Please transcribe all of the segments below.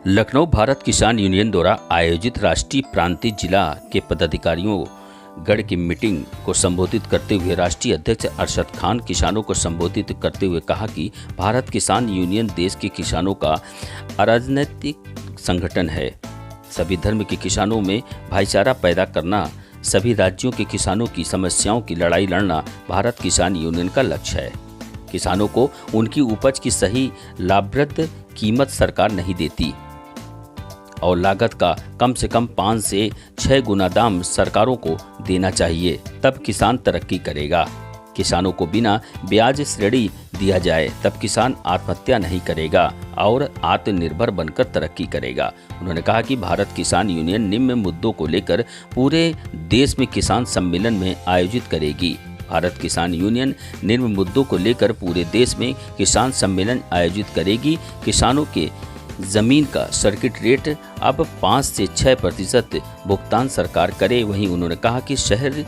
लखनऊ भारत किसान यूनियन द्वारा आयोजित राष्ट्रीय प्रांतीय जिला के पदाधिकारियों गढ़ की मीटिंग को संबोधित करते हुए राष्ट्रीय अध्यक्ष अरशद खान किसानों को संबोधित करते हुए कहा कि भारत किसान यूनियन देश के किसानों का अराजनैतिक संगठन है। सभी धर्म के किसानों में भाईचारा पैदा करना, सभी राज्यों के किसानों की समस्याओं की लड़ाई लड़ना भारत किसान यूनियन का लक्ष्य है। किसानों को उनकी उपज की सही लाभप्रद कीमत सरकार नहीं देती और लागत का कम से कम 5 से 6 गुना दाम सरकारों को देना चाहिए, तब किसान तरक्की करेगा। किसानों को बिना ब्याज श्रेणी दिया जाए तब किसान आत्महत्या नहीं करेगा और आत्मनिर्भर बनकर तरक्की करेगा। उन्होंने कहा कि भारत किसान यूनियन निम्न मुद्दों को लेकर पूरे देश में किसान सम्मेलन में आयोजित करेगी। भारत किसान यूनियन निम्न मुद्दों को लेकर पूरे देश में किसान सम्मेलन आयोजित करेगी। किसानों के जमीन का सर्किट रेट अब 5 से 6% भुगतान सरकार करे। वहीं उन्होंने कहा कि शहर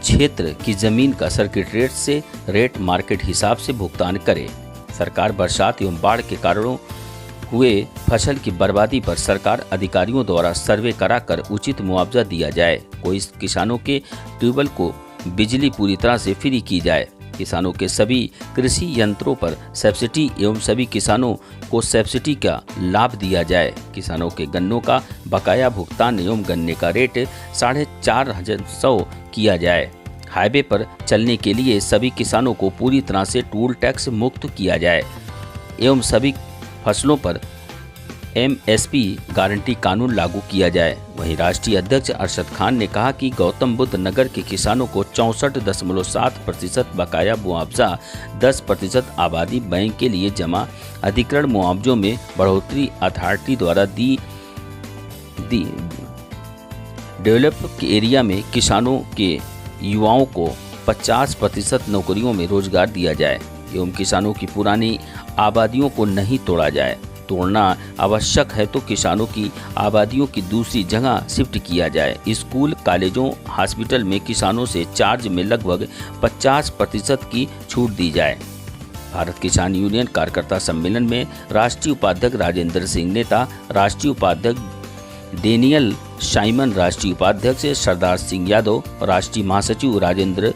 क्षेत्र की जमीन का सर्किट रेट से रेट मार्केट हिसाब से भुगतान करे। सरकार बरसात एवं बाढ़ के कारणों हुए फसल की बर्बादी पर सरकार अधिकारियों द्वारा सर्वे कराकर उचित मुआवजा दिया जाए। कोई किसानों के ट्यूबवेल को बिजली पूरी तरह से फ्री की जाए। किसानों के सभी कृषि यंत्रों पर सब्सिडी एवं सभी किसानों को सब्सिडी का लाभ दिया जाए। किसानों के गन्नों का बकाया भुगतान एवं गन्ने का रेट 4,500 किया जाए। हाईवे पर चलने के लिए सभी किसानों को पूरी तरह से टोल टैक्स मुक्त किया जाए एवं सभी फसलों पर MSP गारंटी कानून लागू किया जाए। वहीं राष्ट्रीय अध्यक्ष अरशद खान ने कहा कि गौतम बुद्ध नगर के किसानों को 64.7% बकाया मुआवजा, 10% आबादी बैंक के लिए जमा, अधिग्रहण मुआवजों में बढ़ोतरी अथॉरिटी द्वारा दी डेवलप एरिया में किसानों के युवाओं को 50% नौकरियों में रोजगार दिया जाए एवं किसानों की पुरानी आबादियों को नहीं तोड़ा जाए। तोड़ना आवश्यक है तो किसानों की आबादियों की दूसरी जगह शिफ्ट किया जाए। स्कूल, कॉलेजों, हॉस्पिटल में किसानों से चार्ज में लगभग 50% की छूट दी जाए। भारत किसान यूनियन कार्यकर्ता सम्मेलन में राष्ट्रीय उपाध्यक्ष राजेंद्र सिंह नेता, राष्ट्रीय उपाध्यक्ष डेनियल साइमन, राष्ट्रीय उपाध्यक्ष सरदार सिंह यादव, राष्ट्रीय महासचिव राजेंद्र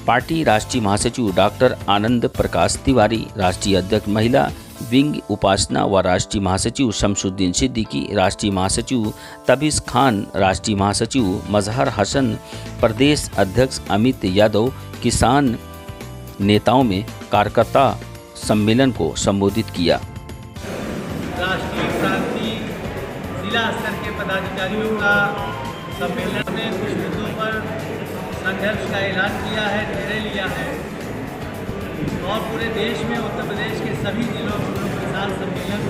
पार्टी, राष्ट्रीय महासचिव डॉक्टर आनंद प्रकाश तिवारी, राष्ट्रीय अध्यक्ष महिला विंग उपासना व राष्ट्रीय महासचिव शमसुद्दीन सिद्दीकी, राष्ट्रीय महासचिव तबीस खान, राष्ट्रीय महासचिव मजहर हसन, प्रदेश अध्यक्ष अमित यादव, किसान नेताओं में कार्यकर्ता सम्मेलन को संबोधित किया। राष्ट्रीय प्रांतीय जिला स्तर के पदाधिकारियों का सम्मेलन में कुछ मुद्दों पर संघर्ष का ऐलान किया है, निर्णय लिया है और पूरे देश में उत्तर प्रदेश के सभी जिलों में किसान सम्मेलन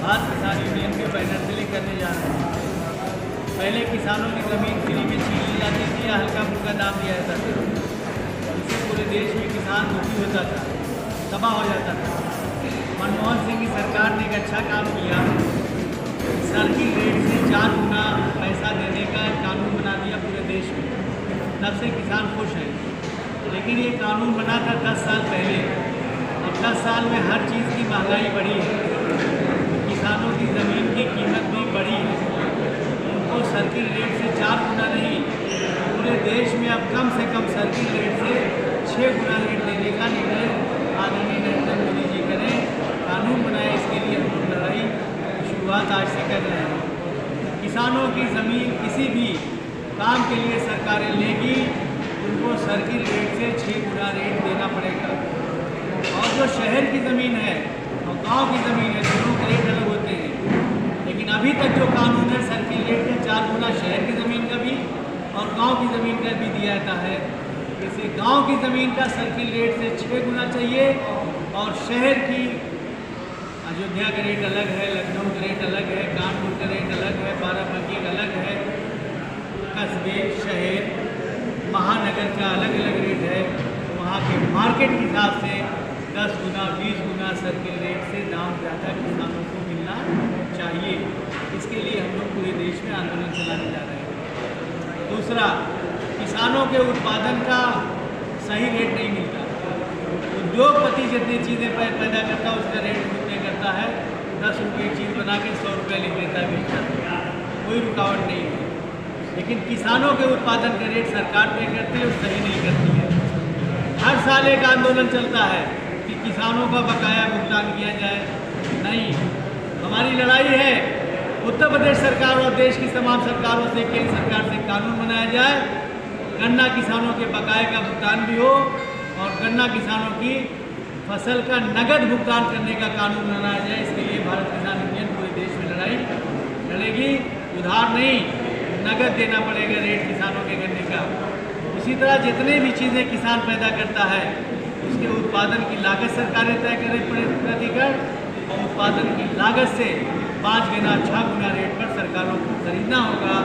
भारत किसान यूनियन के बैनर से करने जा रहे हैं। पहले किसानों की ज़मीन फ्री में छीन ली जाती थी या हल्का फुल्का दाम दिया जाता था, इससे पूरे देश में किसान दुखी होता था, तबाह हो जाता था। मनमोहन सिंह की सरकार ने एक अच्छा काम किया, सर्किट रेट से 4 गुना पैसा देने का कानून बना दिया पूरे देश में। तब से किसान खुश है। लेकिन ये कानून बना था 10 साल पहले और 10 साल में हर चीज़ की महंगाई बढ़ी है, किसानों की ज़मीन की कीमत भी बढ़ी है। उनको सर्किल रेट से 4 गुना नहीं, पूरे देश में अब कम से कम सर्किल रेट से 6 गुना रेट देने का निर्णय आदरणीय नरेंद्र मोदी जी करें, कानून बनाए। इसके लिए हम लोग लड़ाई शुरुआत आज से कर रहे हैं। किसानों की ज़मीन किसी भी काम के लिए सरकारें लेगी, उनको सर्किल रेट से 6 गुना रेट देना पड़ेगा। और जो शहर की ज़मीन है और गांव की ज़मीन है, दोनों के रेट अलग होते हैं। लेकिन अभी तक जो कानून है, सर्किल रेट का 4 गुना शहर की ज़मीन का भी और गांव की ज़मीन का भी दिया जाता है। जैसे गांव की ज़मीन का सर्किल रेट से 6 गुना चाहिए और शहर की अयोध्या का रेट अलग है, लखनऊ का रेट अलग है, कानपुर का रेट अलग है, बाराबंकी का अलग है, कस्बे, शहर, महानगर का अलग अलग रेट है। वहाँ के मार्केट के हिसाब से 10 गुना 20 गुना सर्किल रेट से दाम ज़्यादा किसानों को मिलना चाहिए। इसके लिए हम लोग पूरे देश में आंदोलन चलाने जा रहे हैं। दूसरा, किसानों के उत्पादन का सही रेट नहीं मिलता। उद्योगपति जितनी चीज़ें पैदा करता है उसका रेट तय करता है, 10 रुपये की चीज़ बना के 100 रुपये लिख देता है बेचता, कोई रुकावट नहीं है। लेकिन किसानों के उत्पादन का रेट सरकार तय करती है और सही नहीं करती है। हर साल एक आंदोलन चलता है कि किसानों का बकाया भुगतान किया जाए। नहीं, हमारी लड़ाई है उत्तर प्रदेश सरकार और देश की तमाम सरकारों से, केंद्र सरकार से कानून बनाया जाए, गन्ना किसानों के बकाये का भुगतान भी हो और गन्ना किसानों की फसल का नगद भुगतान करने का कानून बनाया जाए। इसके लिए भारत किसान यूनियन पूरे देश में लड़ाई लड़ेगी। उधार नहीं, नगद देना पड़ेगा रेट किसानों के गन्ने का। उसी तरह जितने भी चीज़ें किसान पैदा करता है उसके उत्पादन की लागत सरकारें तय करें प्रति एकड़, और उत्पादन की लागत से 5 गुना 6 गुना रेट पर सरकारों को खरीदना होगा।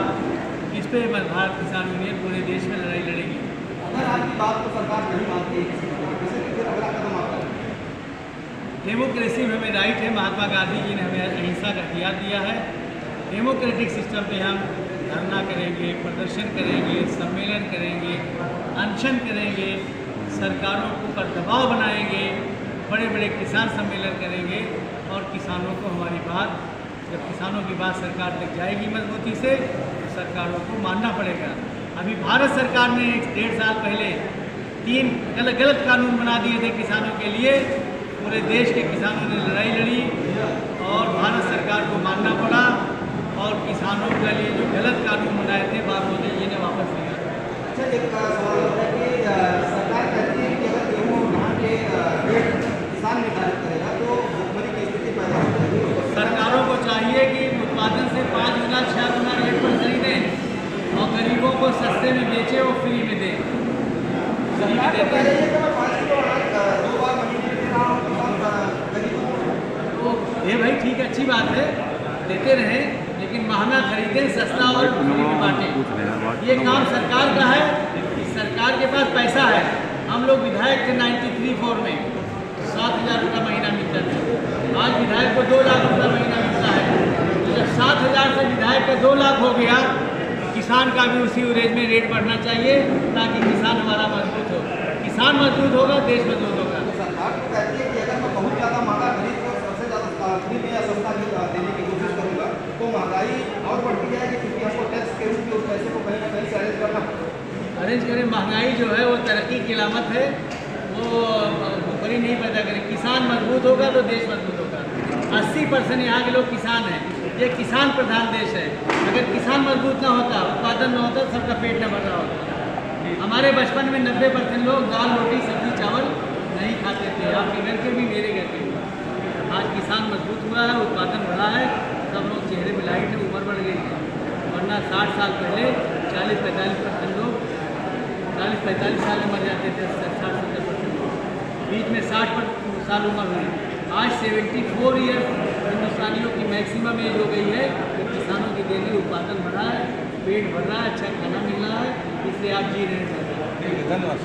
इस पर भारत किसान यूनियन पूरे देश में लड़ाई लड़ेगी। अगर आपकी बात को सरकार नहीं मानती है, फिर अगला कदम आता है। डेमोक्रेसी में हमें राइट है, महात्मा गांधी जी ने हमें अहिंसा का हथियार दिया है। डेमोक्रेटिक सिस्टम पे हम धरना करेंगे, प्रदर्शन करेंगे, सम्मेलन करेंगे, अनशन करेंगे, सरकारों को पर दबाव बनाएंगे, बड़े बड़े किसान सम्मेलन करेंगे और किसानों को हमारी बात, जब किसानों की बात सरकार तक जाएगी मजबूती से, तो सरकारों को मानना पड़ेगा। अभी भारत सरकार ने 1.5 साल पहले 3 गलत कानून बना दिए थे किसानों के लिए। पूरे देश के किसानों ने लड़ाई लड़ी और भारत सरकार को मानना पड़ा और किसानों के लिए जो गलत कानून बनाए थे मोदी जी ने वापस लिया। अच्छा, एक सवाल होता है कि सरकार कहती है कि अगर गेहूँ और धान के रेट किसान निर्धारित करेगा तो भुखमरी की स्थिति पैदा हो जाएगी। सरकारों को चाहिए कि उत्पादन से 5 गुना 6 गुना रेट पर खरीदें और गरीबों को सस्ते में बेचे और फ्री में दें। फ्री में देते हैं तो ये भाई ठीक, अच्छी बात है, देते रहें, लेकिन महंगा खरीदें, सस्ता और फ्री में बांटें। ये काम सरकार का है कि सरकार के पास पैसा है। हम लोग विधायक थे 93-4 में 7,000 रुपये महीना मिलता था। आज विधायक को 2 लाख रुपये महीना मिलता है। तो जब 7,000 से विधायक का 2 लाख हो गया, किसान का भी उसी एवरेज में रेट बढ़ना चाहिए ताकि किसान हमारा मजबूत हो। किसान मजबूत होगा, देश मजबूत होगा। सरकार तो कहती है कि अगर मैं बहुत ज़्यादा महंगा खरीद कर सबसे ज़्यादा फ्री में या सस्ता देने की कोशिश करूँगा तो महंगाई और बढ़ती जाएगी, क्योंकि हमको टैक्स के रूप में उस पैसे को कहीं ना कहीं से अरेंज करना पड़ेगा। अरेंज करें, महंगाई जो है वो तरक्की की अलामत है, वो भुखमरी नहीं पैदा करें। किसान मजबूत होगा तो देश मजबूत होगा। 80% यहाँ के लोग किसान हैं। ये किसान प्रधान देश है। अगर किसान मजबूत ना होता, उत्पादन न होता, सबका पेट न भर रहा होता। हमारे बचपन में 90% लोग दाल रोटी सब्जी चावल नहीं खाते थे, आपके घर के भी, मेरे घर के भी। आज किसान मजबूत हुआ है, उत्पादन बढ़ा है, सब लोग चेहरे में लाइट है, उम्र बढ़ गई है। वरना 60 साल पहले 40-45% लोग 40-45 साल में मर जाते थे, 60-70% लोग। बीच में 60 साल उम्र हुई। आज 74 ईयर हिंदुस्तानियों की मैक्सिमम एज हो गई है। तो किसानों की डेली उत्पादन बढ़ा है, पेट भर रहा है, अच्छा खाना मिल रहा है, इसलिए आप जी रहे हैं। धन्यवाद।